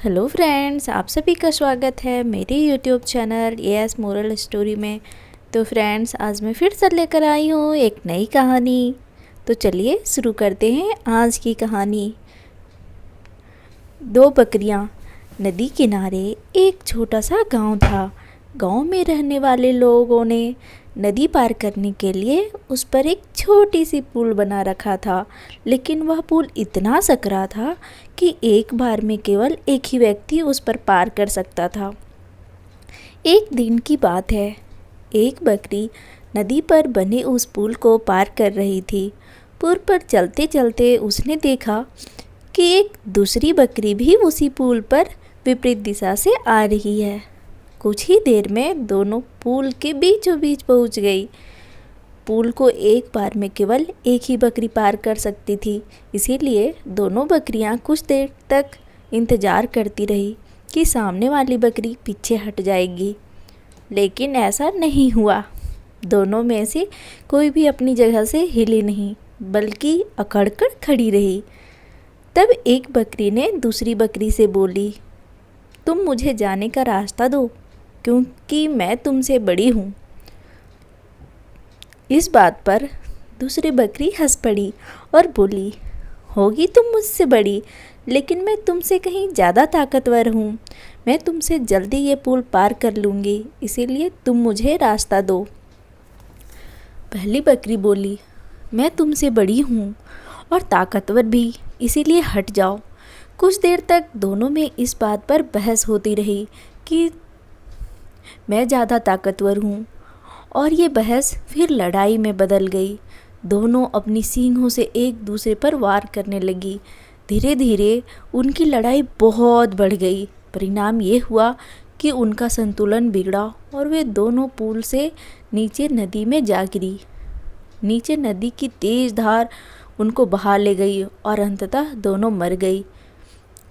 Hello friends, आप सभी का स्वागत है मेरे YouTube channel as moral story में। तो फ्रेंड्स, आज मैं फिर से लेकर आई हूँ एक नई कहानी। तो चलिए शुरू करते हैं आज की कहानी। दो बकरियाँ। नदी किनारे एक छोटा सा गांव था। गांव में रहने वाले लोगों ने नदी पार करने के लिए उस पर एक छोटी सी पुल बना रखा था, लेकिन वह पुल इतना सकरा था कि एक बार में केवल एक ही व्यक्ति उस पर पार कर सकता था। एक दिन की बात है। एक बकरी नदी पर बने उस पुल को पार कर रही थी। पुल पर चलते चलते उसने देखा कि एक दूसरी बकरी भी उसी पुल पर विपरीत दिशा से आ रही है। कुछ ही देर में दोनों पुल के बीचों बीच पहुंच गई। पुल को एक बार में केवल एक ही बकरी पार कर सकती थी, इसीलिए दोनों बकरियां कुछ देर तक इंतज़ार करती रही कि सामने वाली बकरी पीछे हट जाएगी, लेकिन ऐसा नहीं हुआ। दोनों में से कोई भी अपनी जगह से हिली नहीं, बल्कि अकड़कर खड़ी रही। तब एक बकरी ने दूसरी बकरी से बोली, तुम मुझे जाने का रास्ता दो, क्योंकि मैं तुमसे बड़ी हूँ। इस बात पर दूसरी बकरी हंस पड़ी और बोली, होगी तुम मुझसे बड़ी, लेकिन मैं तुमसे कहीं ज़्यादा ताकतवर हूँ। मैं तुमसे जल्दी ये पुल पार कर लूँगी, इसीलिए तुम मुझे रास्ता दो। पहली बकरी बोली, मैं तुमसे बड़ी हूँ और ताकतवर भी, इसीलिए हट जाओ। कुछ देर तक दोनों में इस बात पर बहस होती रही कि मैं ज़्यादा ताकतवर हूँ, और ये बहस फिर लड़ाई में बदल गई। दोनों अपनी सींगों से एक दूसरे पर वार करने लगी। धीरे धीरे उनकी लड़ाई बहुत बढ़ गई। परिणाम ये हुआ कि उनका संतुलन बिगड़ा और वे दोनों पुल से नीचे नदी में जा गिरी। नीचे नदी की तेज़ धार उनको बहा ले गई और अंततः दोनों मर गई।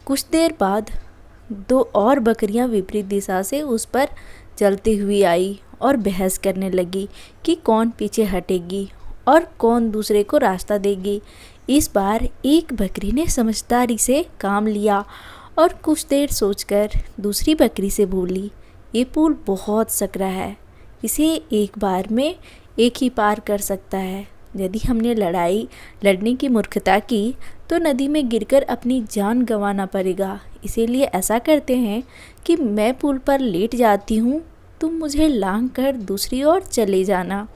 कुछ देर बाद दो और बकरियां विपरीत दिशा से उस पर चलती हुई आई और बहस करने लगी कि कौन पीछे हटेगी और कौन दूसरे को रास्ता देगी। इस बार एक बकरी ने समझदारी से काम लिया और कुछ देर सोचकर दूसरी बकरी से बोली, ये पुल बहुत सकरा है, इसे एक बार में एक ही पार कर सकता है। यदि हमने लड़ने की मूर्खता की तो नदी में गिरकर अपनी जान गंवाना पड़ेगा। इसीलिए ऐसा करते हैं कि मैं पुल पर लेट जाती हूँ, तुम मुझे लांघ कर दूसरी ओर चले जाना।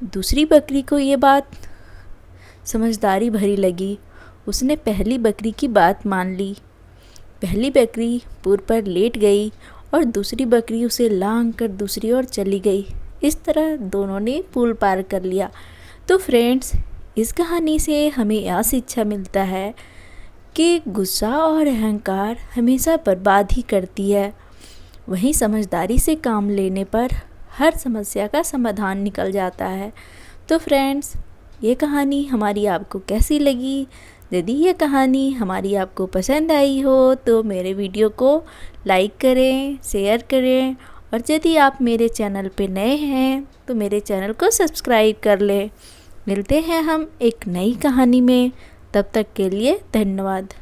दूसरी बकरी को ये बात समझदारी भरी लगी। उसने पहली बकरी की बात मान ली। पहली बकरी पुल पर लेट गई और दूसरी बकरी उसे लांघ कर दूसरी ओर चली गई। इस तरह दोनों ने पुल पार कर लिया। तो फ्रेंड्स, इस कहानी से हमें यह शिक्षा मिलता है कि गुस्सा और अहंकार हमेशा बर्बाद ही करती है। वहीं समझदारी से काम लेने पर हर समस्या का समाधान निकल जाता है। तो फ्रेंड्स, ये कहानी हमारी आपको कैसी लगी? यदि ये कहानी हमारी आपको पसंद आई हो तो मेरे वीडियो को लाइक करें, शेयर करें, और यदि आप मेरे चैनल पे नए हैं तो मेरे चैनल को सब्सक्राइब कर लें। मिलते हैं हम एक नई कहानी में, तब तक के लिए धन्यवाद।